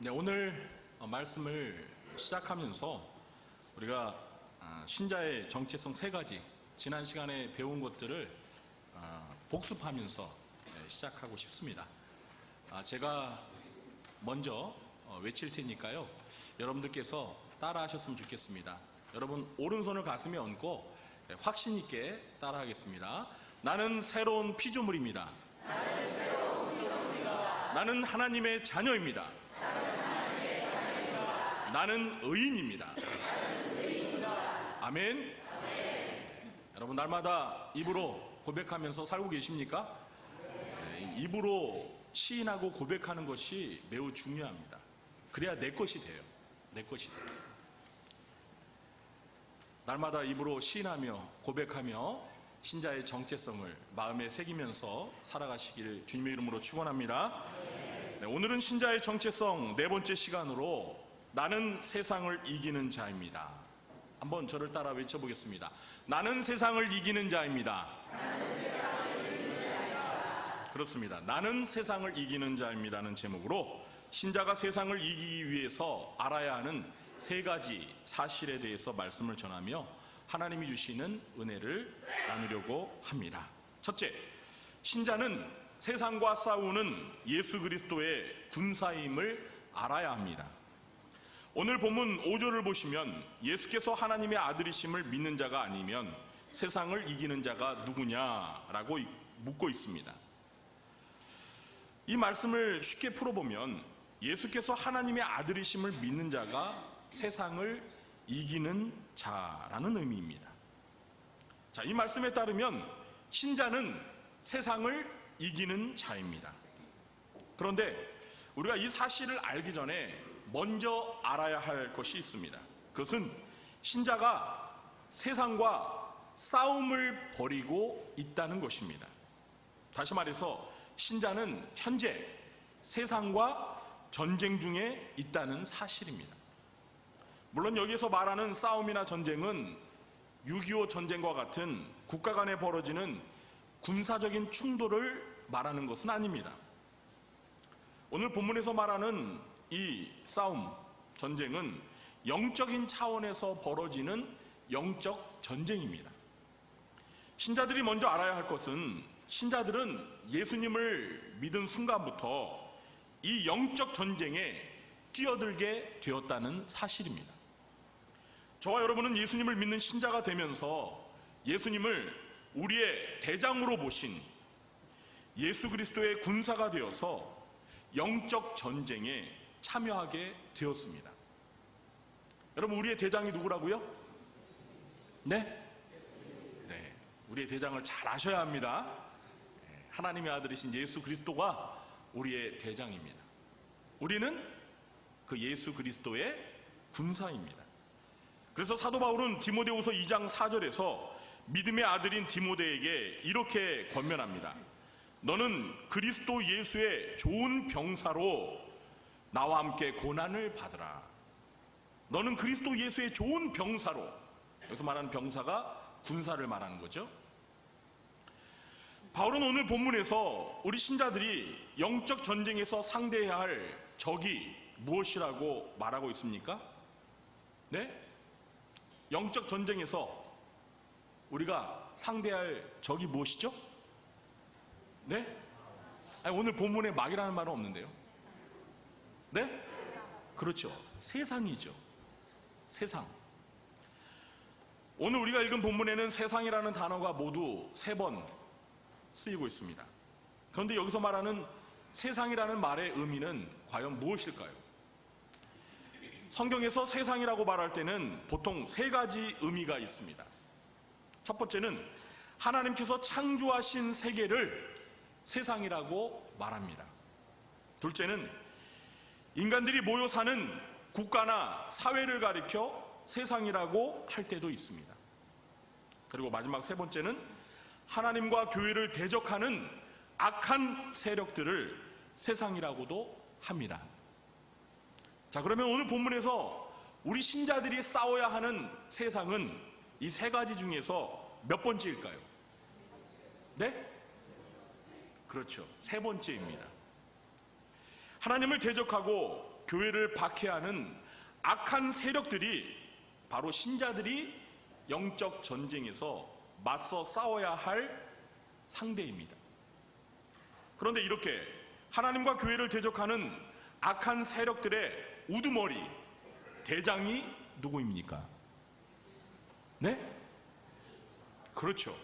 네, 오늘 말씀을 시작하면서 우리가 신자의 정체성 세 가지, 지난 시간에 배운 것들을 복습하면서 시작하고 싶습니다. 제가 먼저 외칠 테니까요, 여러분들께서 따라 하셨으면 좋겠습니다. 여러분 오른손을 가슴에 얹고 확신 있게 따라 하겠습니다. 나는 새로운 피조물입니다. 나는 하나님의 자녀입니다. 나는 의인입니다. 아멘. 네. 여러분 날마다 입으로 고백하면서 살고 계십니까? 네, 입으로 시인하고 고백하는 것이 매우 중요합니다. 그래야 내 것이 돼요. 내 것이 돼요. 날마다 입으로 시인하며 고백하며 신자의 정체성을 마음에 새기면서 살아가시기를 주님의 이름으로 축원합니다. 네, 오늘은 신자의 정체성 네 번째 시간으로 나는 세상을 이기는 자입니다. 한번 저를 따라 외쳐보겠습니다. 나는 세상을 이기는 자입니다. 그렇습니다. 나는 세상을 이기는 자입니다는 제목으로 신자가 세상을 이기기 위해서 알아야 하는 세 가지 사실에 대해서 말씀을 전하며 하나님이 주시는 은혜를 나누려고 합니다. 첫째, 신자는 세상과 싸우는 예수 그리스도의 군사임을 알아야 합니다. 오늘 본문 5절을 보시면 예수께서 하나님의 아들이심을 믿는 자가 아니면 세상을 이기는 자가 누구냐라고 묻고 있습니다. 이 말씀을 쉽게 풀어보면 예수께서 하나님의 아들이심을 믿는 자가 세상을 이기는 자라는 의미입니다. 자, 이 말씀에 따르면 신자는 세상을 이기는 자입니다. 그런데 우리가 이 사실을 알기 전에 먼저 알아야 할 것이 있습니다. 그것은 신자가 세상과 싸움을 벌이고 있다는 것입니다. 다시 말해서 신자는 현재 세상과 전쟁 중에 있다는 사실입니다. 물론 여기에서 말하는 싸움이나 전쟁은 6.25 전쟁과 같은 국가 간에 벌어지는 군사적인 충돌을 말하는 것은 아닙니다. 오늘 본문에서 말하는 이 싸움, 전쟁은 영적인 차원에서 벌어지는 영적 전쟁입니다. 신자들이 먼저 알아야 할 것은 신자들은 예수님을 믿은 순간부터 이 영적 전쟁에 뛰어들게 되었다는 사실입니다. 저와 여러분은 예수님을 믿는 신자가 되면서 예수님을 우리의 대장으로 보신 예수 그리스도의 군사가 되어서 영적 전쟁에 참여하게 되었습니다. 여러분, 우리의 대장이 누구라고요? 네? 네, 우리의 대장을 잘 아셔야 합니다. 하나님의 아들이신 예수 그리스도가 우리의 대장입니다. 우리는 그 예수 그리스도의 군사입니다. 그래서 사도 바울은 디모데후서 2장 4절에서 믿음의 아들인 디모데에게 이렇게 권면합니다. 너는 그리스도 예수의 좋은 병사로 나와 함께 고난을 받으라. 너는 그리스도 예수의 좋은 병사로, 여기서 말하는 병사가 군사를 말하는 거죠. 바울은 오늘 본문에서 우리 신자들이 영적 전쟁에서 상대해야 할 적이 무엇이라고 말하고 있습니까? 네? 영적 전쟁에서 우리가 상대할 적이 무엇이죠? 네? 아니, 오늘 본문에 막이라는 말은 없는데요. 네? 그렇죠. 세상이죠. 세상. 오늘 우리가 읽은 본문에는 세상이라는 단어가 모두 3번 쓰이고 있습니다. 그런데 여기서 말하는 세상이라는 말의 의미는 과연 무엇일까요? 성경에서 세상이라고 말할 때는 보통 3가지 의미가 있습니다. 첫 번째는 하나님께서 창조하신 세계를 세상이라고 말합니다. 둘째는 인간들이 모여 사는 국가나 사회를 가리켜 세상이라고 할 때도 있습니다. 그리고 마지막 3번째는 하나님과 교회를 대적하는 악한 세력들을 세상이라고도 합니다. 자, 그러면 오늘 본문에서 우리 신자들이 싸워야 하는 세상은 이 3가지 중에서 몇 번째일까요? 네? 그렇죠. 3번째입니다. 하나님을 대적하고 교회를 박해하는 악한 세력들이 바로 신자들이 영적 전쟁에서 맞서 싸워야 할 상대입니다. 그런데 이렇게 하나님과 교회를 대적하는 악한 세력들의 우두머리 대장이 누구입니까? 네? 그렇죠.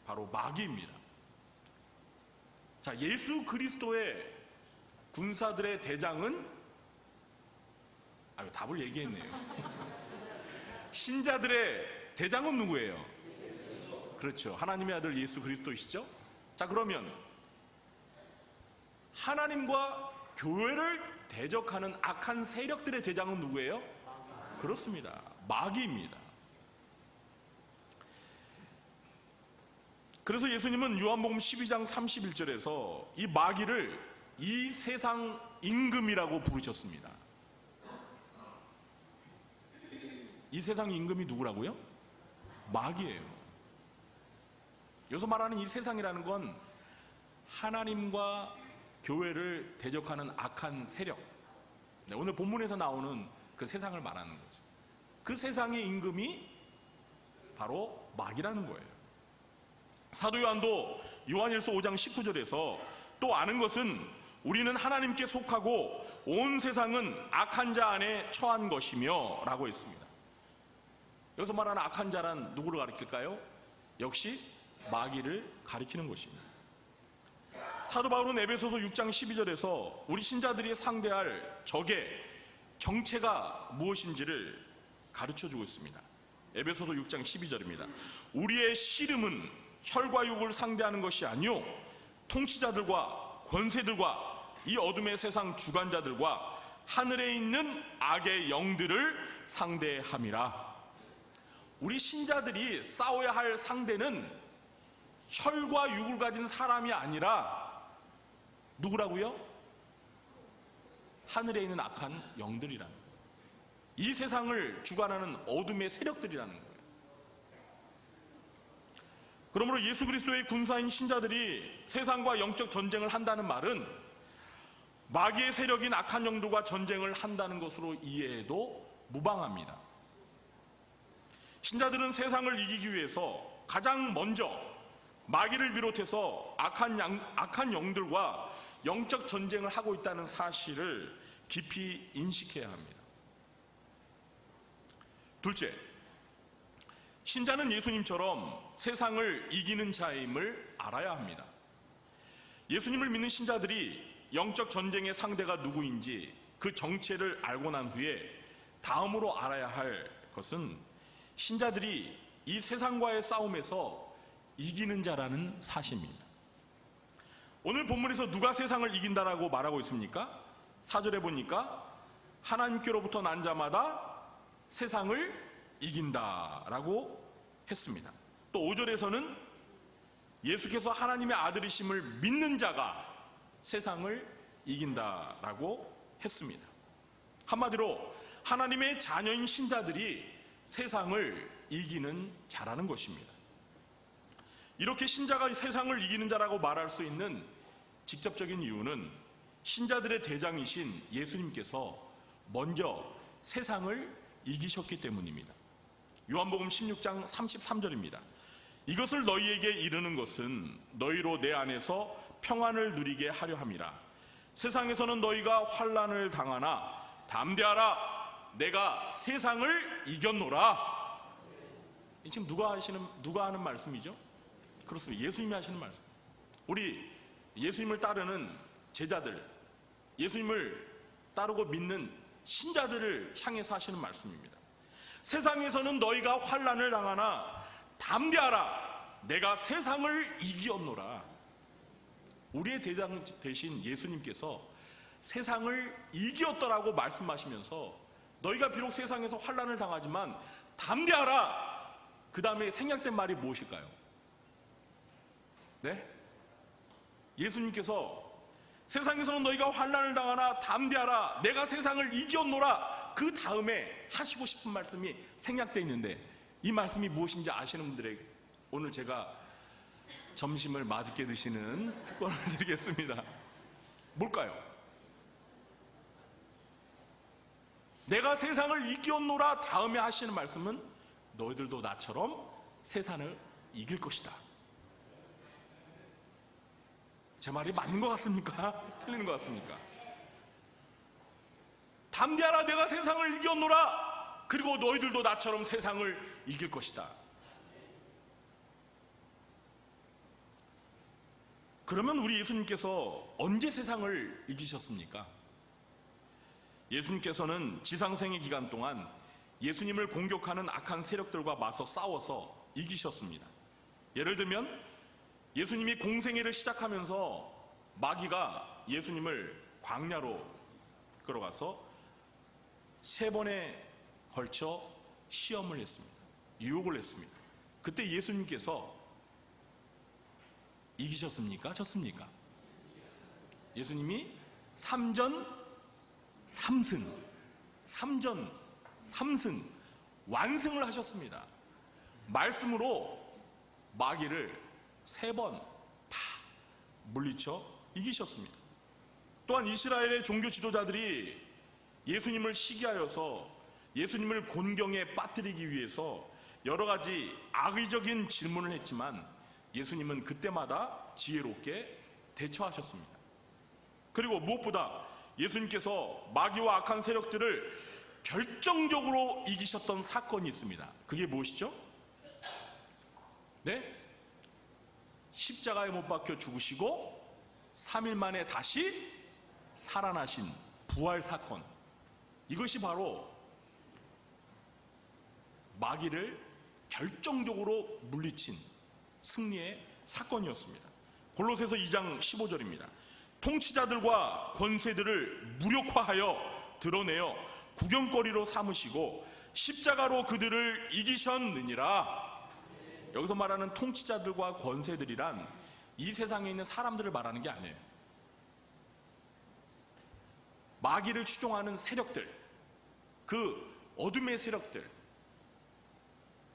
바로 마귀입니다. 자, 예수 그리스도의 군사들의 대장은 답을 얘기했네요. 신자들의 대장은 누구예요? 그렇죠. 하나님의 아들 예수 그리스도이시죠? 자, 그러면 하나님과 교회를 대적하는 악한 세력들의 대장은 누구예요? 그렇습니다. 마귀입니다. 그래서 예수님은 요한복음 12장 31절에서 이 마귀를 이 세상 임금이라고 부르셨습니다. 이 세상 임금이 누구라고요? 마귀예요. 여기서 말하는 이 세상이라는 건 하나님과 교회를 대적하는 악한 세력, 오늘 본문에서 나오는 그 세상을 말하는 거죠. 그 세상의 임금이 바로 마귀라는 거예요. 사도 요한도 요한일서 5장 19절에서 또 아는 것은 우리는 하나님께 속하고 온 세상은 악한 자 안에 처한 것이며 라고 했습니다. 여기서 말하는 악한 자란 누구를 가리킬까요? 역시 마귀를 가리키는 것입니다. 사도 바울은 에베소서 6장 12절에서 우리 신자들이 상대할 적의 정체가 무엇인지를 가르쳐주고 있습니다. 에베소서 6장 12절입니다. 우리의 씨름은 혈과 육을 상대하는 것이 아니요 통치자들과 권세들과 이 어둠의 세상 주관자들과 하늘에 있는 악의 영들을 상대함이라. 우리 신자들이 싸워야 할 상대는 혈과 육을 가진 사람이 아니라 누구라고요? 하늘에 있는 악한 영들이라는 거예요. 이 세상을 주관하는 어둠의 세력들이라는 거예요. 그러므로 예수 그리스도의 군사인 신자들이 세상과 영적 전쟁을 한다는 말은 마귀의 세력인 악한 영들과 전쟁을 한다는 것으로 이해해도 무방합니다. 신자들은 세상을 이기기 위해서 가장 먼저 마귀를 비롯해서 악한 영들과 영적 전쟁을 하고 있다는 사실을 깊이 인식해야 합니다. 둘째, 신자는 예수님처럼 세상을 이기는 자임을 알아야 합니다. 예수님을 믿는 신자들이 영적 전쟁의 상대가 누구인지 그 정체를 알고 난 후에 다음으로 알아야 할 것은 신자들이 이 세상과의 싸움에서 이기는 자라는 사실입니다. 오늘 본문에서 누가 세상을 이긴다라고 말하고 있습니까? 4절에 보니까 하나님께로부터 난 자마다 세상을 이긴다라고 했습니다. 또 5절에서는 예수께서 하나님의 아들이심을 믿는 자가 세상을 이긴다라고 했습니다. 한마디로 하나님의 자녀인 신자들이 세상을 이기는 자라는 것입니다. 이렇게 신자가 세상을 이기는 자라고 말할 수 있는 직접적인 이유는 신자들의 대장이신 예수님께서 먼저 세상을 이기셨기 때문입니다. 요한복음 16장 33절입니다. 이것을 너희에게 이르는 것은 너희로 내 안에서 평안을 누리게 하려 함이라. 세상에서는 너희가 환난을 당하나 담대하라. 내가 세상을 이겼노라. 지금 누가 하는 말씀이죠? 그렇습니다. 예수님이 하시는 말씀. 우리 예수님을 따르는 제자들, 예수님을 따르고 믿는 신자들을 향해서 하시는 말씀입니다. 세상에서는 너희가 환난을 당하나 담대하라. 내가 세상을 이겼노라. 우리의 대장 대신 예수님께서 세상을 이겼더라고 말씀하시면서 너희가 비록 세상에서 환난을 당하지만 담대하라. 그 다음에 생략된 말이 무엇일까요? 네? 예수님께서 세상에서는 너희가 환난을 당하나 담대하라. 내가 세상을 이겼노라. 그 다음에 하시고 싶은 말씀이 생략되어 있는데 이 말씀이 무엇인지 아시는 분들에게 오늘 제가 점심을 맛있게 드시는 특권을 드리겠습니다. 뭘까요? 내가 세상을 이기었노라 다음에 하시는 말씀은 너희들도 나처럼 세상을 이길 것이다. 제 말이 맞는 것 같습니까? 틀리는 것 같습니까? 담대하라, 내가 세상을 이겼노라. 그리고 너희들도 나처럼 세상을 이길 것이다. 그러면 우리 예수님께서 언제 세상을 이기셨습니까? 예수님께서는 지상생의 기간 동안 예수님을 공격하는 악한 세력들과 맞서 싸워서 이기셨습니다. 예를 들면 예수님이 공생애를 시작하면서 마귀가 예수님을 광야로 끌어가서 3번에 걸쳐 시험을 했습니다. 유혹을 했습니다. 그때 예수님께서 이기셨습니까? 졌습니까? 예수님이 3전 3승 완승을 하셨습니다. 말씀으로 마귀를 3번 다 물리쳐 이기셨습니다. 또한 이스라엘의 종교 지도자들이 예수님을 시기하여서 예수님을 곤경에 빠뜨리기 위해서 여러 가지 악의적인 질문을 했지만 예수님은 그때마다 지혜롭게 대처하셨습니다. 그리고 무엇보다 예수님께서 마귀와 악한 세력들을 결정적으로 이기셨던 사건이 있습니다. 그게 무엇이죠? 네? 십자가에 못 박혀 죽으시고 3일 만에 다시 살아나신 부활 사건. 이것이 바로 마귀를 결정적으로 물리친 승리의 사건이었습니다. 골로새서 2장 15절입니다. 통치자들과 권세들을 무력화하여 드러내어 구경거리로 삼으시고 십자가로 그들을 이기셨느니라. 여기서 말하는 통치자들과 권세들이란 이 세상에 있는 사람들을 말하는 게 아니에요. 마귀를 추종하는 세력들, 그 어둠의 세력들,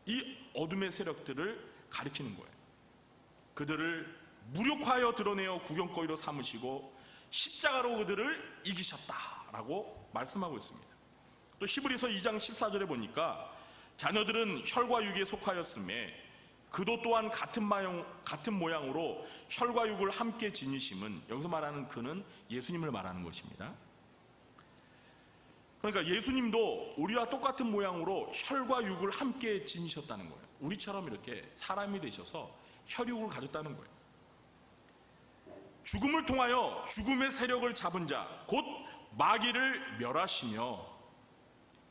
이 어둠의 세력들을 가리키는 거예요. 그들을 무력화하여 드러내어 구경거리로 삼으시고 십자가로 그들을 이기셨다라고 말씀하고 있습니다. 또 히브리서 2장 14절에 보니까 자녀들은 혈과 육에 속하였음에 그도 또한 같은 모양으로 혈과 육을 함께 지니심은, 여기서 말하는 그는 예수님을 말하는 것입니다. 그러니까 예수님도 우리와 똑같은 모양으로 혈과 육을 함께 지니셨다는 거예요. 우리처럼 이렇게 사람이 되셔서 혈육을 가졌다는 거예요. 죽음을 통하여 죽음의 세력을 잡은 자, 곧 마귀를 멸하시며,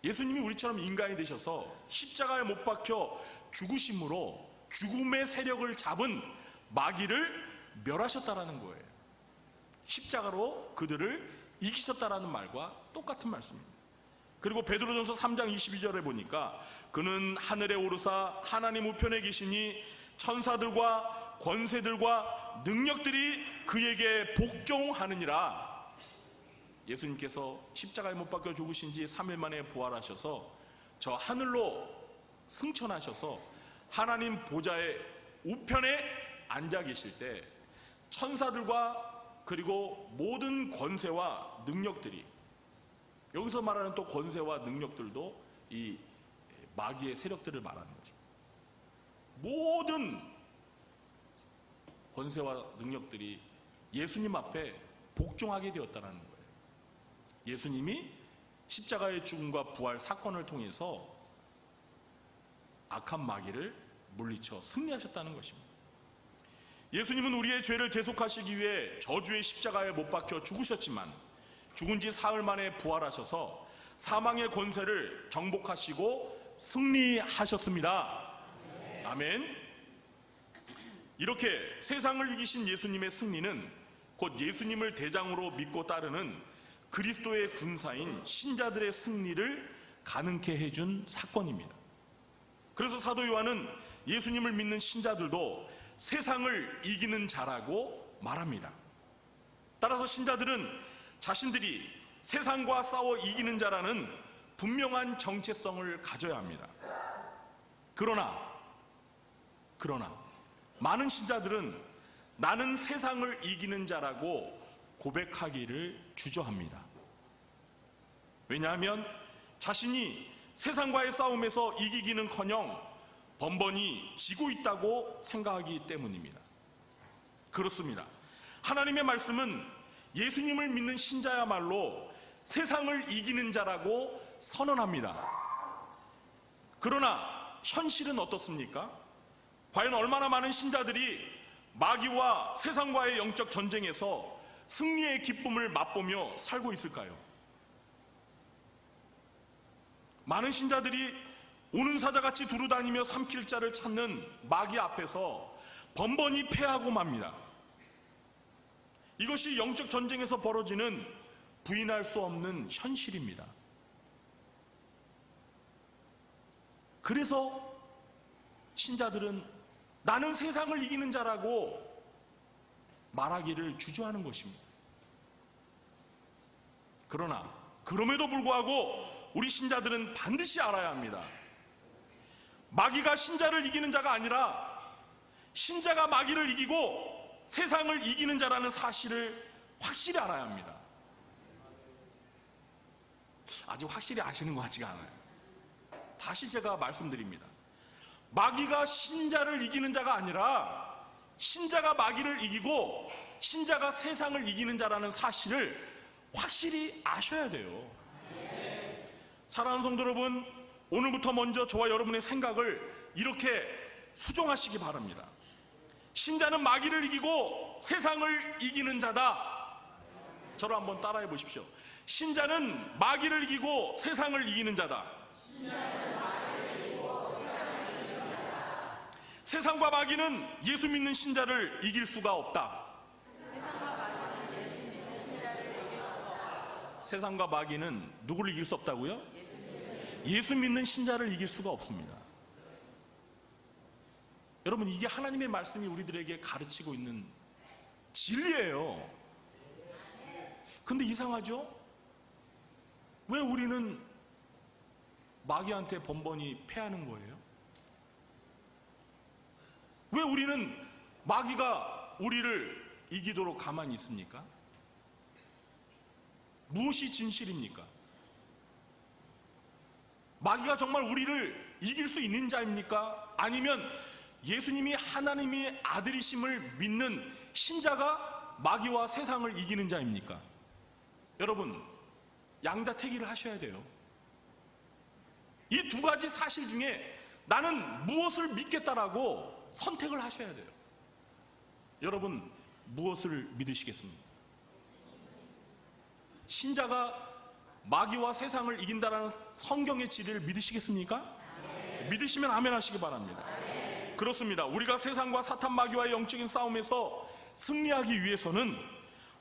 예수님이 우리처럼 인간이 되셔서 십자가에 못 박혀 죽으심으로 죽음의 세력을 잡은 마귀를 멸하셨다라는 거예요. 십자가로 그들을 이기셨다라는 말과 똑같은 말씀입니다. 그리고 베드로전서 3장 22절에 보니까 그는 하늘에 오르사 하나님 우편에 계시니 천사들과 권세들과 능력들이 그에게 복종하느니라. 예수님께서 십자가에 못 박혀 죽으신 지 3일 만에 부활하셔서 저 하늘로 승천하셔서 하나님 보좌의 우편에 앉아 계실 때 천사들과 그리고 모든 권세와 능력들이, 여기서 말하는 또 권세와 능력들도 이 마귀의 세력들을 말하는 거죠. 모든 권세와 능력들이 예수님 앞에 복종하게 되었다는 거예요. 예수님이 십자가의 죽음과 부활 사건을 통해서 악한 마귀를 물리쳐 승리하셨다는 것입니다. 예수님은 우리의 죄를 대속하시기 위해 저주의 십자가에 못 박혀 죽으셨지만 죽은 지 사흘 만에 부활하셔서 사망의 권세를 정복하시고 승리하셨습니다. 아멘. 이렇게 세상을 이기신 예수님의 승리는 곧 예수님을 대장으로 믿고 따르는 그리스도의 군사인 신자들의 승리를 가능케 해준 사건입니다. 그래서 사도 요한은 예수님을 믿는 신자들도 세상을 이기는 자라고 말합니다. 따라서 신자들은 자신들이 세상과 싸워 이기는 자라는 분명한 정체성을 가져야 합니다. 그러나 많은 신자들은 나는 세상을 이기는 자라고 고백하기를 주저합니다. 왜냐하면 자신이 세상과의 싸움에서 이기기는커녕 번번이 지고 있다고 생각하기 때문입니다. 그렇습니다. 하나님의 말씀은 예수님을 믿는 신자야말로 세상을 이기는 자라고 선언합니다. 그러나 현실은 어떻습니까? 과연 얼마나 많은 신자들이 마귀와 세상과의 영적 전쟁에서 승리의 기쁨을 맛보며 살고 있을까요? 많은 신자들이 오는 사자같이 두루다니며 삼킬 자를 찾는 마귀 앞에서 번번이 패하고 맙니다. 이것이 영적 전쟁에서 벌어지는 부인할 수 없는 현실입니다. 그래서 신자들은 나는 세상을 이기는 자라고 말하기를 주저하는 것입니다. 그러나 그럼에도 불구하고 우리 신자들은 반드시 알아야 합니다. 마귀가 신자를 이기는 자가 아니라 신자가 마귀를 이기고 세상을 이기는 자라는 사실을 확실히 알아야 합니다. 아직 확실히 아시는 것 같지가 않아요. 다시 제가 말씀드립니다. 마귀가 신자를 이기는 자가 아니라 신자가 마귀를 이기고 신자가 세상을 이기는 자라는 사실을 확실히 아셔야 돼요. 사랑하는 성도 여러분, 오늘부터 먼저 저와 여러분의 생각을 이렇게 수정하시기 바랍니다. 신자는 마귀를 이기고 세상을 이기는 자다. 저를 한번 따라해 보십시오. 신자는 마귀를 이기고 세상을 이기는 자다. 세상과 마귀는 예수 믿는 신자를 이길 수가 없다. 세상과 마귀는 누구를 이길 수 없다고요? 예수 믿는 신자를 이길 수가 없습니다. 여러분, 이게 하나님의 말씀이 우리들에게 가르치고 있는 진리예요. 근데 이상하죠? 왜 우리는 마귀한테 번번이 패하는 거예요? 왜 우리는 마귀가 우리를 이기도록 가만히 있습니까? 무엇이 진실입니까? 마귀가 정말 우리를 이길 수 있는 자입니까? 아니면 예수님이 하나님의 아들이심을 믿는 신자가 마귀와 세상을 이기는 자입니까? 여러분, 양자택일을 하셔야 돼요. 이 두 가지 사실 중에 나는 무엇을 믿겠다라고 선택을 하셔야 돼요. 여러분, 무엇을 믿으시겠습니까? 신자가 마귀와 세상을 이긴다라는 성경의 진리를 믿으시겠습니까? 믿으시면 아멘 하시기 바랍니다. 그렇습니다. 우리가 세상과 사탄 마귀와의 영적인 싸움에서 승리하기 위해서는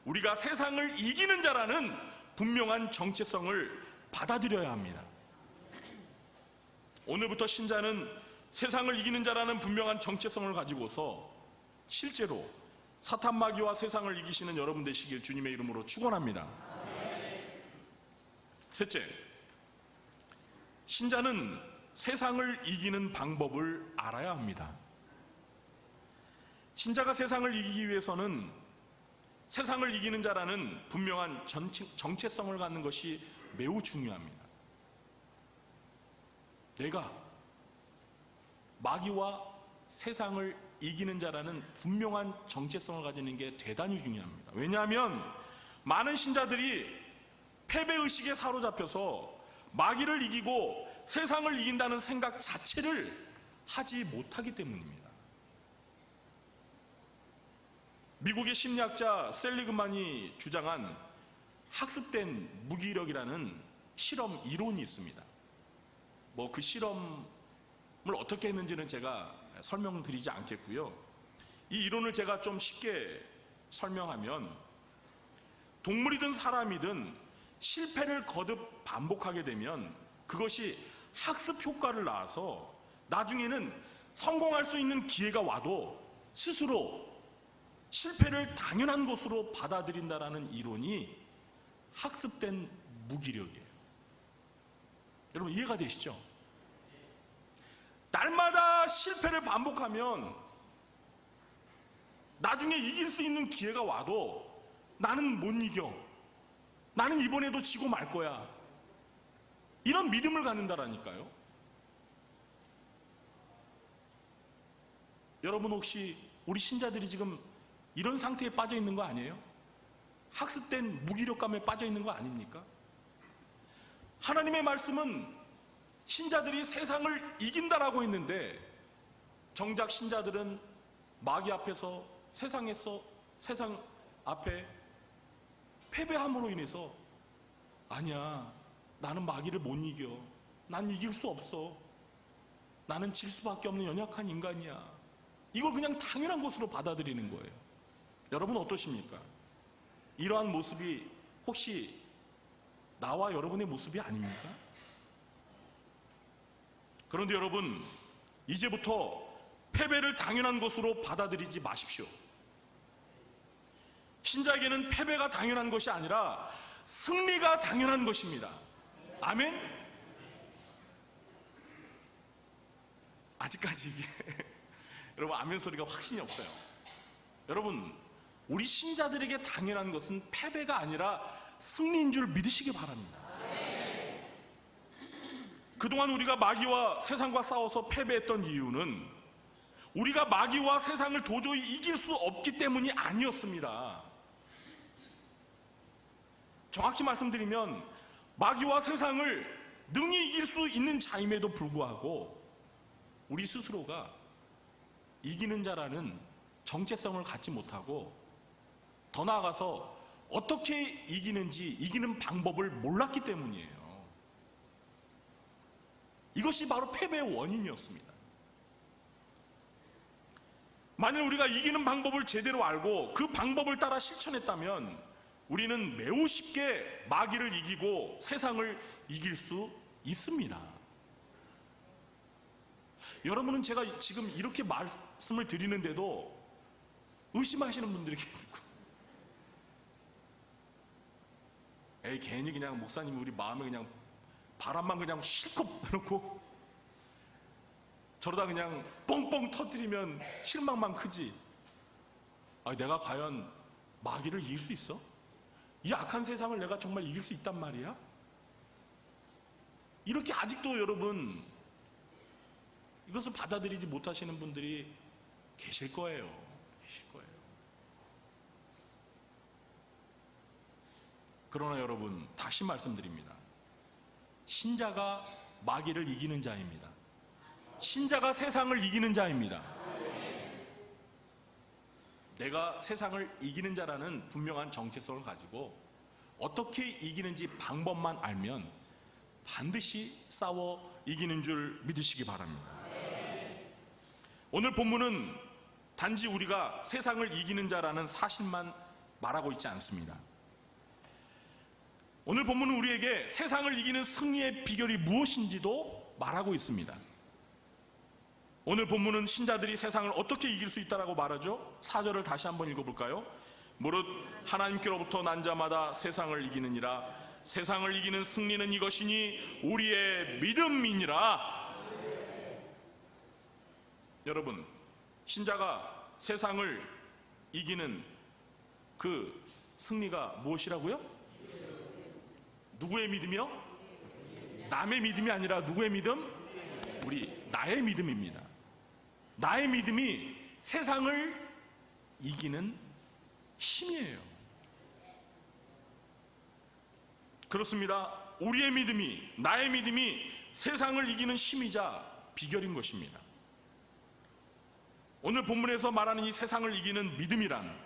우리가 세상을 이기는 자라는 분명한 정체성을 받아들여야 합니다. 오늘부터 신자는 세상을 이기는 자라는 분명한 정체성을 가지고서 실제로 사탄 마귀와 세상을 이기시는 여러분 되시길 주님의 이름으로 축원합니다. 셋째, 신자는 세상을 이기는 방법을 알아야 합니다. 신자가 세상을 이기기 위해서는 세상을 이기는 자라는 분명한 정체성을 갖는 것이 매우 중요합니다. 내가 마귀와 세상을 이기는 자라는 분명한 정체성을 가지는 게 대단히 중요합니다. 왜냐하면 많은 신자들이 패배의식에 사로잡혀서 마귀를 이기고 세상을 이긴다는 생각 자체를 하지 못하기 때문입니다. 미국의 심리학자 셀리그만이 주장한 학습된 무기력이라는 실험 이론이 있습니다. 그 실험을 어떻게 했는지는 제가 설명드리지 않겠고요. 이 이론을 제가 좀 쉽게 설명하면, 동물이든 사람이든 실패를 거듭 반복하게 되면 그것이 학습 효과를 낳아서 나중에는 성공할 수 있는 기회가 와도 스스로 실패를 당연한 것으로 받아들인다라는 이론이 학습된 무기력이에요. 여러분, 이해가 되시죠? 날마다 실패를 반복하면 나중에 이길 수 있는 기회가 와도 나는 못 이겨. 나는 이번에도 지고 말 거야. 이런 믿음을 갖는다라니까요. 여러분 혹시 우리 신자들이 지금 이런 상태에 빠져 있는 거 아니에요? 학습된 무기력감에 빠져 있는 거 아닙니까? 하나님의 말씀은 신자들이 세상을 이긴다라고 했는데 정작 신자들은 마귀 앞에서 세상 앞에 패배함으로 인해서 아니야, 나는 마귀를 못 이겨. 난 이길 수 없어. 나는 질 수밖에 없는 연약한 인간이야. 이걸 그냥 당연한 것으로 받아들이는 거예요. 여러분 어떠십니까? 이러한 모습이 혹시 나와 여러분의 모습이 아닙니까? 그런데 여러분, 이제부터 패배를 당연한 것으로 받아들이지 마십시오. 신자에게는 패배가 당연한 것이 아니라 승리가 당연한 것입니다. 아멘? 아직까지 이게 여러분 아멘 소리가 확신이 없어요. 여러분, 우리 신자들에게 당연한 것은 패배가 아니라 승리인 줄 믿으시기 바랍니다. 그동안 우리가 마귀와 세상과 싸워서 패배했던 이유는 우리가 마귀와 세상을 도저히 이길 수 없기 때문이 아니었습니다. 정확히 말씀드리면 마귀와 세상을 능히 이길 수 있는 자임에도 불구하고 우리 스스로가 이기는 자라는 정체성을 갖지 못하고 더 나아가서 어떻게 이기는지 이기는 방법을 몰랐기 때문이에요. 이것이 바로 패배의 원인이었습니다. 만일 우리가 이기는 방법을 제대로 알고 그 방법을 따라 실천했다면 우리는 매우 쉽게 마귀를 이기고 세상을 이길 수 있습니다. 여러분은 제가 지금 이렇게 말씀을 드리는데도 의심하시는 분들이 계시고, 에이 괜히 그냥 목사님이 우리 마음에 그냥 바람만 그냥 실컷 해놓고 저러다 그냥 뻥뻥 터뜨리면 실망만 크지. 내가 과연 마귀를 이길 수 있어? 이 악한 세상을 내가 정말 이길 수 있단 말이야? 이렇게 아직도 여러분 이것을 받아들이지 못하시는 분들이 계실 거예요. 그러나 여러분, 다시 말씀드립니다. 신자가 마귀를 이기는 자입니다. 신자가 세상을 이기는 자입니다. 내가 세상을 이기는 자라는 분명한 정체성을 가지고 어떻게 이기는지 방법만 알면 반드시 싸워 이기는 줄 믿으시기 바랍니다. 오늘 본문은 단지 우리가 세상을 이기는 자라는 사실만 말하고 있지 않습니다. 오늘 본문은 우리에게 세상을 이기는 승리의 비결이 무엇인지도 말하고 있습니다. 오늘 본문은 신자들이 세상을 어떻게 이길 수 있다라고 말하죠? 4절을 다시 한번 읽어볼까요? 무릇 하나님께로부터 난 자마다 세상을 이기느니라. 세상을 이기는 승리는 이것이니 우리의 믿음이니라. 여러분, 신자가 세상을 이기는 그 승리가 무엇이라고요? 누구의 믿음이요? 남의 믿음이 아니라 누구의 믿음? 나의 믿음입니다. 나의 믿음이 세상을 이기는 힘이에요. 그렇습니다. 우리의 믿음이, 나의 믿음이 세상을 이기는 힘이자 비결인 것입니다. 오늘 본문에서 말하는 이 세상을 이기는 믿음이란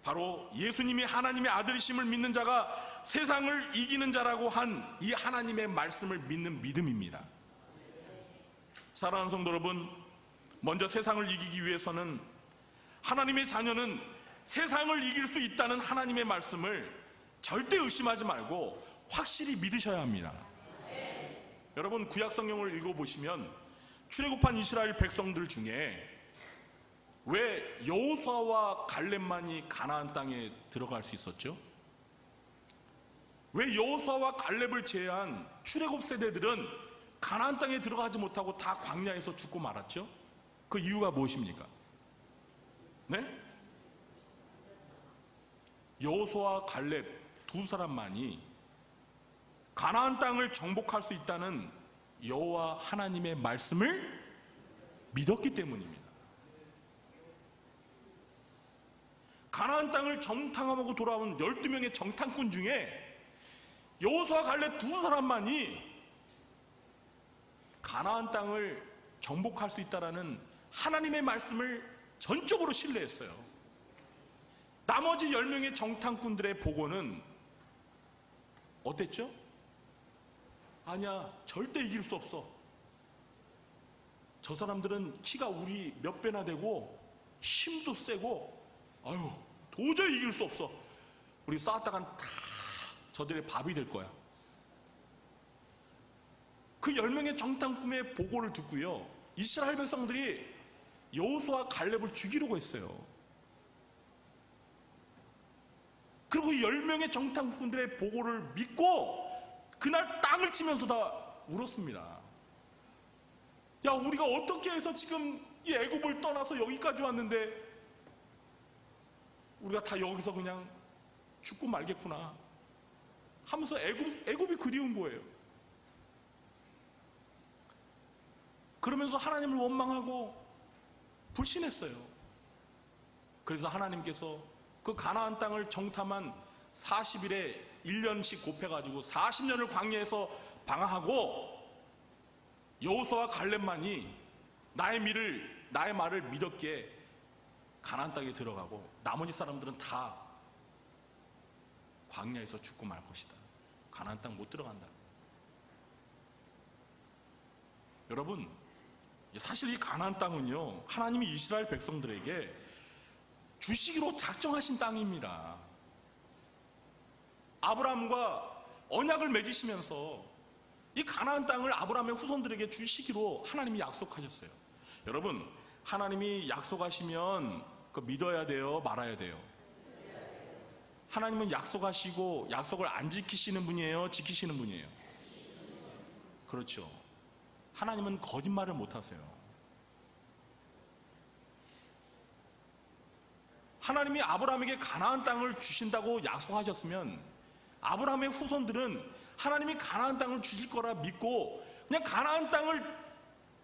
바로 예수님이 하나님의 아들이심을 믿는 자가 세상을 이기는 자라고 한 이 하나님의 말씀을 믿는 믿음입니다. 사랑하는 성도 여러분, 먼저 세상을 이기기 위해서는 하나님의 자녀는 세상을 이길 수 있다는 하나님의 말씀을 절대 의심하지 말고 확실히 믿으셔야 합니다. 여러분, 구약 성경을 읽어보시면 출애굽한 이스라엘 백성들 중에 왜 여호수아와 갈렙만이 가나안 땅에 들어갈 수 있었죠? 왜 여호수아와 갈렙을 제외한 출애굽 세대들은 가나안 땅에 들어가지 못하고 다 광야에서 죽고 말았죠? 그 이유가 무엇입니까? 네? 여호수아와 갈렙 두 사람만이 가나안 땅을 정복할 수 있다는 여호와 하나님의 말씀을 믿었기 때문입니다. 가나안 땅을 정탐하고 돌아온 12명의 정탐꾼 중에 여호수아 갈렙 두 사람만이 가나안 땅을 정복할 수 있다는 하나님의 말씀을 전적으로 신뢰했어요. 나머지 10명의 정탐꾼들의 보고는 어땠죠? 아니야, 절대 이길 수 없어. 저 사람들은 키가 우리 몇 배나 되고 힘도 세고 아유, 도저히 이길 수 없어. 우리 싸웠다간 다 저들의 밥이 될 거야. 그 10명의 정탐꾼의 보고를 듣고요, 이스라엘 백성들이 여호수아 갈렙을 죽이려고 했어요. 그리고 10명의 정탐꾼들의 보고를 믿고 그날 땅을 치면서 다 울었습니다. 야, 우리가 어떻게 해서 지금 이 애굽을 떠나서 여기까지 왔는데 우리가 다 여기서 그냥 죽고 말겠구나 하면서 애굽이 그리운 거예요. 그러면서 하나님을 원망하고 불신했어요. 그래서 하나님께서 그 가나안 땅을 정탐한 40일에 1년씩 곱해가지고 40년을 광야에서 방황하고 여호수아와 갈렙만이 나의 말을 믿었기에 가나안 땅에 들어가고 나머지 사람들은 다 광야에서 죽고 말 것이다. 가나안 땅 못 들어간다. 여러분, 사실 이 가나안 땅은요, 하나님이 이스라엘 백성들에게 주시기로 작정하신 땅입니다. 아브라함과 언약을 맺으시면서 이 가나안 땅을 아브라함의 후손들에게 주시기로 하나님이 약속하셨어요. 여러분, 하나님이 약속하시면 그 믿어야 돼요, 말아야 돼요? 하나님은 약속하시고 약속을 안 지키시는 분이에요, 지키시는 분이에요? 그렇죠. 하나님은 거짓말을 못 하세요. 하나님이 아브라함에게 가나안 땅을 주신다고 약속하셨으면 아브라함의 후손들은 하나님이 가나안 땅을 주실 거라 믿고 그냥 가나안 땅을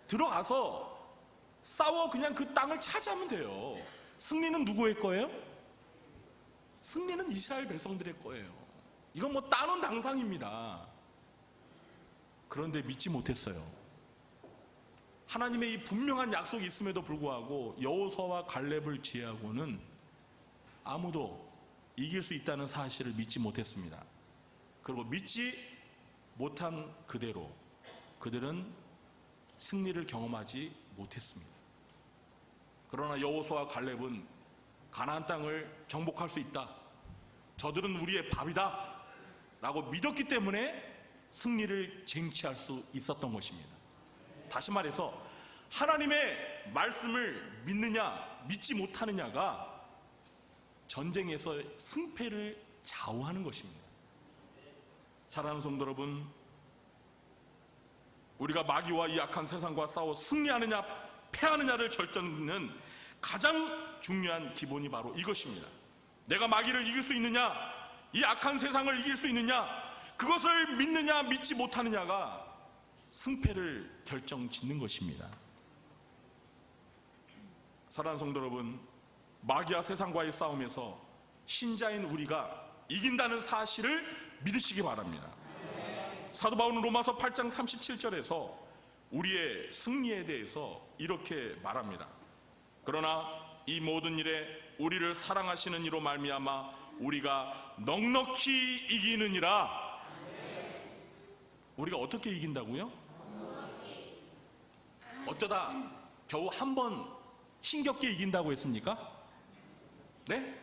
들어가서 싸워 그냥 그 땅을 차지하면 돼요. 승리는 누구의 거예요? 승리는 이스라엘 백성들의 거예요. 이건 뭐 따놓은 당상입니다. 그런데 믿지 못했어요. 하나님의 이 분명한 약속이 있음에도 불구하고 여호수아와 갈렙을 제외하고는 아무도 이길 수 있다는 사실을 믿지 못했습니다. 그리고 믿지 못한 그대로 그들은 승리를 경험하지 못했습니다. 그러나 여호수아와 갈렙은 가나안 땅을 정복할 수 있다, 저들은 우리의 밥이다 라고 믿었기 때문에 승리를 쟁취할 수 있었던 것입니다. 다시 말해서 하나님의 말씀을 믿느냐 믿지 못하느냐가 전쟁에서 승패를 좌우하는 것입니다. 사랑하는 성도 여러분, 우리가 마귀와 이 악한 세상과 싸워 승리하느냐 패하느냐를 결정짓는 가장 중요한 기본이 바로 이것입니다. 내가 마귀를 이길 수 있느냐, 이 악한 세상을 이길 수 있느냐, 그것을 믿느냐 믿지 못하느냐가 승패를 결정짓는 것입니다. 사랑하는 성도 여러분, 마귀와 세상과의 싸움에서 신자인 우리가 이긴다는 사실을 믿으시기 바랍니다. 사도 바울은 로마서 8장 37절에서 우리의 승리에 대해서 이렇게 말합니다. 그러나 이 모든 일에 우리를 사랑하시는 이로 말미암아 우리가 넉넉히 이기느니라. 우리가 어떻게 이긴다고요? 어쩌다 겨우 한 번 힘겹게 이긴다고 했습니까? 네?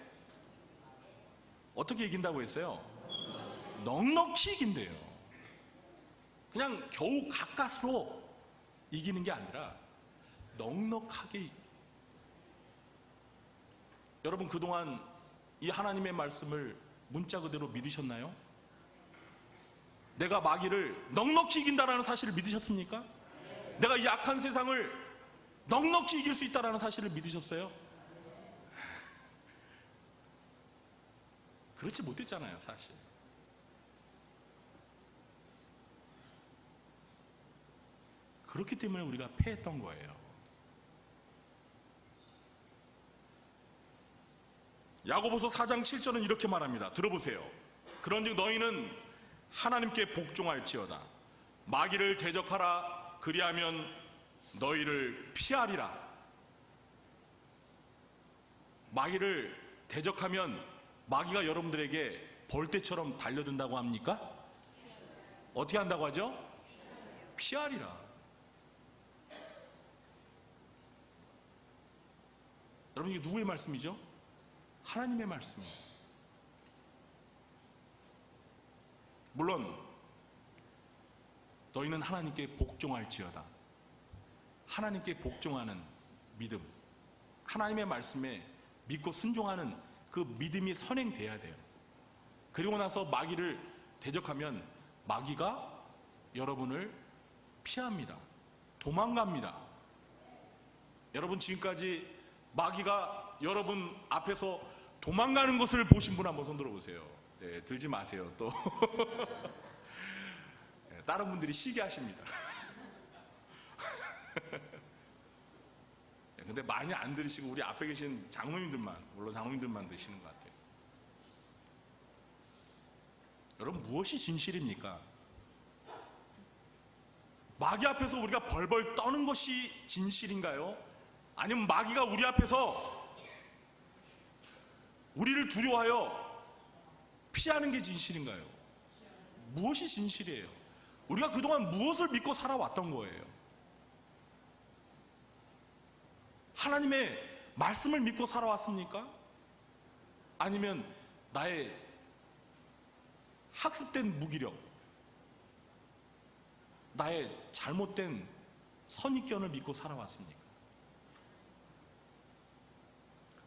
어떻게 이긴다고 했어요? 넉넉히 이긴대요. 그냥 겨우 가까스로 이기는 게 아니라 넉넉하게. 여러분, 그동안 이 하나님의 말씀을 문자 그대로 믿으셨나요? 내가 마귀를 넉넉히 이긴다는 사실을 믿으셨습니까? 내가 이 악한 세상을 넉넉히 이길 수 있다는 사실을 믿으셨어요? 그렇지 못했잖아요, 사실. 그렇기 때문에 우리가 패했던 거예요. 야고보서 4장 7절은 이렇게 말합니다. 들어보세요. 그런즉 너희는 하나님께 복종할지어다. 마귀를 대적하라. 그리하면 너희를 피하리라. 마귀를 대적하면 마귀가 여러분들에게 벌떼처럼 달려든다고 합니까? 어떻게 한다고 하죠? 피하리라. 여러분, 이게 누구의 말씀이죠? 하나님의 말씀이에요. 물론 너희는 하나님께 복종할지어다. 하나님께 복종하는 믿음, 하나님의 말씀에 믿고 순종하는 그 믿음이 선행돼야 돼요. 그리고 나서 마귀를 대적하면 마귀가 여러분을 피합니다. 도망갑니다. 여러분, 지금까지 마귀가 여러분 앞에서 도망가는 것을 보신 분 한번 손 들어보세요. 네, 들지 마세요. 또 네, 다른 분들이 시기 하십니다. 근데 많이 안 들으시고 우리 앞에 계신 장로님들만, 물론 장로님들만 드시는 것 같아요. 여러분, 무엇이 진실입니까? 마귀 앞에서 우리가 벌벌 떠는 것이 진실인가요? 아니면 마귀가 우리 앞에서 우리를 두려워하여 피하는 게 진실인가요? 무엇이 진실이에요? 우리가 그동안 무엇을 믿고 살아왔던 거예요? 하나님의 말씀을 믿고 살아왔습니까? 아니면 나의 학습된 무기력, 나의 잘못된 선입견을 믿고 살아왔습니까?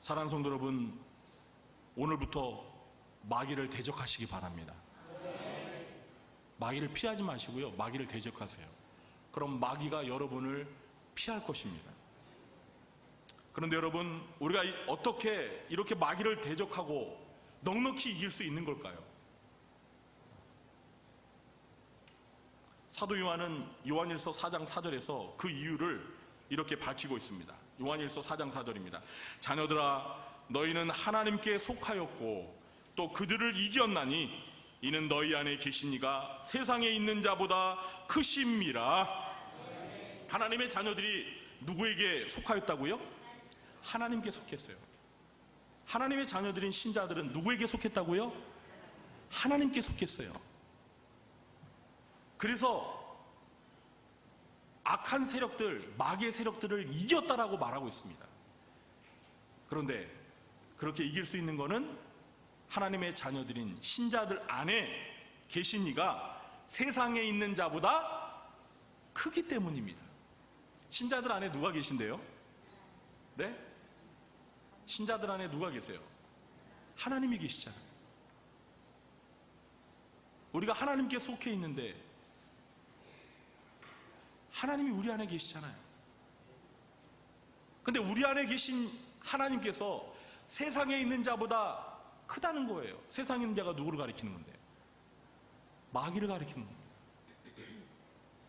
사랑하는 성도 여러분, 오늘부터 마귀를 대적하시기 바랍니다. 마귀를 피하지 마시고요, 마귀를 대적하세요. 그럼 마귀가 여러분을 피할 것입니다. 그런데 여러분, 우리가 어떻게 이렇게 마귀를 대적하고 넉넉히 이길 수 있는 걸까요? 사도 요한은 요한일서 4장 4절에서 그 이유를 이렇게 밝히고 있습니다. 요한일서 4장 4절입니다. 자녀들아, 너희는 하나님께 속하였고 또 그들을 이겼나니 이는 너희 안에 계신 이가 세상에 있는 자보다 크심이라. 하나님의 자녀들이 누구에게 속하였다고요? 하나님께 속했어요. 하나님의 자녀들인 신자들은 누구에게 속했다고요? 하나님께 속했어요. 그래서 악한 세력들, 마귀의 세력들을 이겼다라고 말하고 있습니다. 그런데 그렇게 이길 수 있는 것은 하나님의 자녀들인 신자들 안에 계신 이가 세상에 있는 자보다 크기 때문입니다. 신자들 안에 누가 계신데요? 네? 신자들 안에 누가 계세요? 하나님이 계시잖아요. 우리가 하나님께 속해 있는데 하나님이 우리 안에 계시잖아요. 근데 우리 안에 계신 하나님께서 세상에 있는 자보다 크다는 거예요. 세상에 있는 자가 누구를 가리키는 건데요? 마귀를 가리키는 겁니다.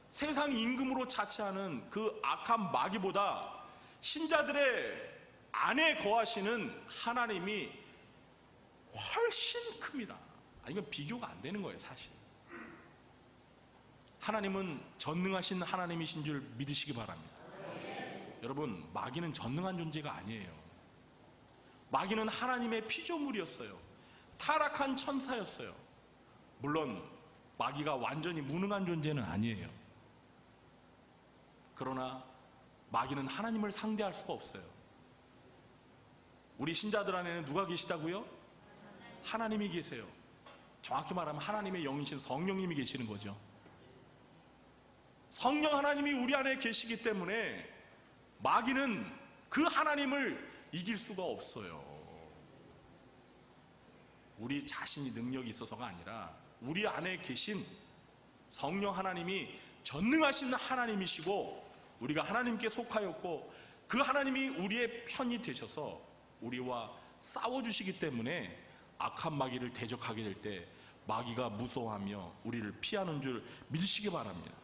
세상 임금으로 자처하는 그 악한 마귀보다 신자들의 안에 거하시는 하나님이 훨씬 큽니다. 이건 비교가 안 되는 거예요, 사실. 하나님은 전능하신 하나님이신 줄 믿으시기 바랍니다. 여러분, 마귀는 전능한 존재가 아니에요. 마귀는 하나님의 피조물이었어요. 타락한 천사였어요. 물론 마귀가 완전히 무능한 존재는 아니에요. 그러나 마귀는 하나님을 상대할 수가 없어요. 우리 신자들 안에는 누가 계시다고요? 하나님이 계세요. 정확히 말하면 하나님의 영이신 성령님이 계시는 거죠. 성령 하나님이 우리 안에 계시기 때문에 마귀는 그 하나님을 이길 수가 없어요. 우리 자신이 능력이 있어서가 아니라 우리 안에 계신 성령 하나님이 전능하신 하나님이시고 우리가 하나님께 속하였고 그 하나님이 우리의 편이 되셔서 우리와 싸워주시기 때문에 악한 마귀를 대적하게 될 때 마귀가 무서워하며 우리를 피하는 줄 믿으시기 바랍니다.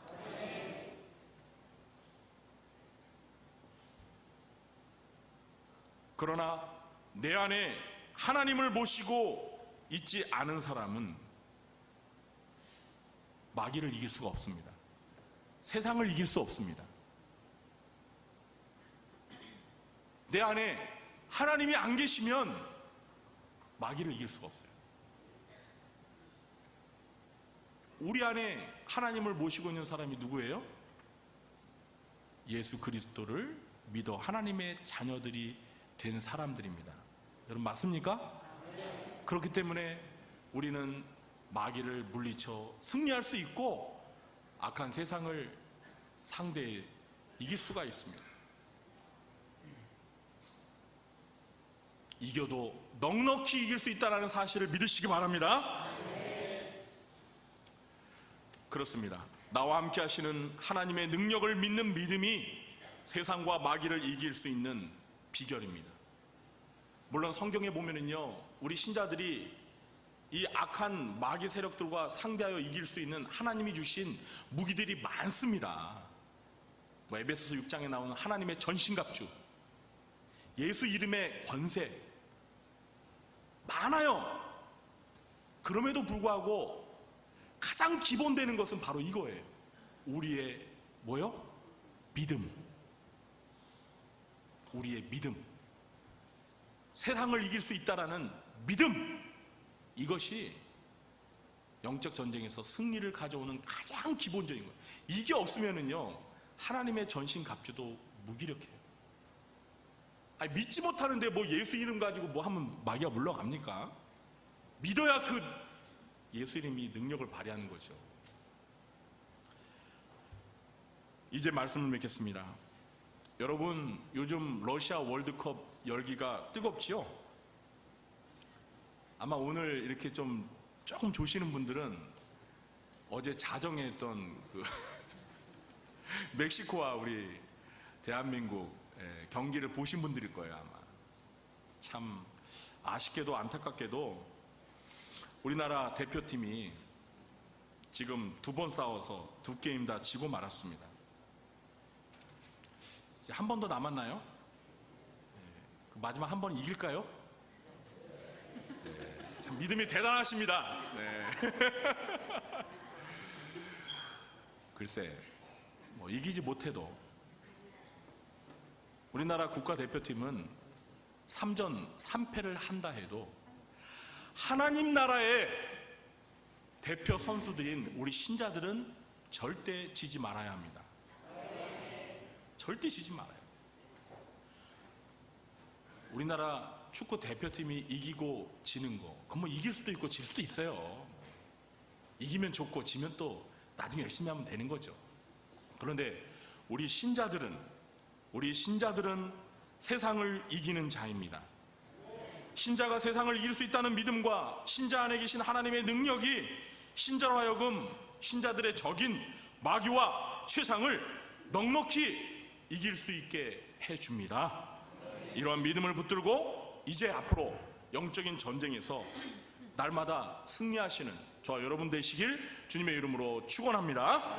그러나 내 안에 하나님을 모시고 있지 않은 사람은 마귀를 이길 수가 없습니다. 세상을 이길 수 없습니다. 내 안에 하나님이 안 계시면 마귀를 이길 수가 없어요. 우리 안에 하나님을 모시고 있는 사람이 누구예요? 예수 그리스도를 믿어 하나님의 자녀들이 된 사람들입니다. 여러분 맞습니까? 그렇기 때문에 우리는 마귀를 물리쳐 승리할 수 있고 악한 세상을 상대해 이길 수가 있습니다. 이겨도 넉넉히 이길 수 있다는 사실을 믿으시기 바랍니다. 그렇습니다. 나와 함께 하시는 하나님의 능력을 믿는 믿음이 세상과 마귀를 이길 수 있는 비결입니다. 물론 성경에 보면은요, 우리 신자들이 이 악한 마귀 세력들과 상대하여 이길 수 있는 하나님이 주신 무기들이 많습니다. 에베소서 6장에 나오는 하나님의 전신갑주, 예수 이름의 권세 많아요. 그럼에도 불구하고 가장 기본되는 것은 바로 이거예요. 우리의 뭐요? 믿음. 우리의 믿음. 세상을 이길 수 있다라는 믿음. 이것이 영적 전쟁에서 승리를 가져오는 가장 기본적인 거예요. 이게 없으면은요, 하나님의 전신 갑주도 무기력해요. 아니, 믿지 못하는데 뭐 예수 이름 가지고 뭐 하면 마귀가 물러갑니까? 믿어야 그 예수 이름이 능력을 발휘하는 거죠. 이제 말씀을 맺겠습니다. 여러분, 요즘 러시아 월드컵 열기가 뜨겁지요? 아마 오늘 이렇게 좀 조금 조시는 분들은 어제 자정했던 그 멕시코와 우리 대한민국 경기를 보신 분들일 거예요. 아마 참 아쉽게도 안타깝게도 우리나라 대표팀이 지금 2번 싸워서 2게임 다 지고 말았습니다. 이제 한 번 더 남았나요? 마지막 한 번 이길까요? 참 믿음이 대단하십니다. 네. 글쎄, 뭐 이기지 못해도 우리나라 국가대표팀은 3전 3패를 한다 해도 하나님 나라의 대표 선수들인 우리 신자들은 절대 지지 말아야 합니다. 절대 지지 말아요. 우리나라 축구 대표팀이 이기고 지는 거, 그건 뭐 이길 수도 있고 질 수도 있어요. 이기면 좋고 지면 또 나중에 열심히 하면 되는 거죠. 그런데 우리 신자들은 세상을 이기는 자입니다. 신자가 세상을 이길 수 있다는 믿음과 신자 안에 계신 하나님의 능력이 신자로 하여금 신자들의 적인 마귀와 세상을 넉넉히 이길 수 있게 해줍니다. 이러한 믿음을 붙들고 이제 앞으로 영적인 전쟁에서 날마다 승리하시는 저와 여러분 되시길 주님의 이름으로 축원합니다.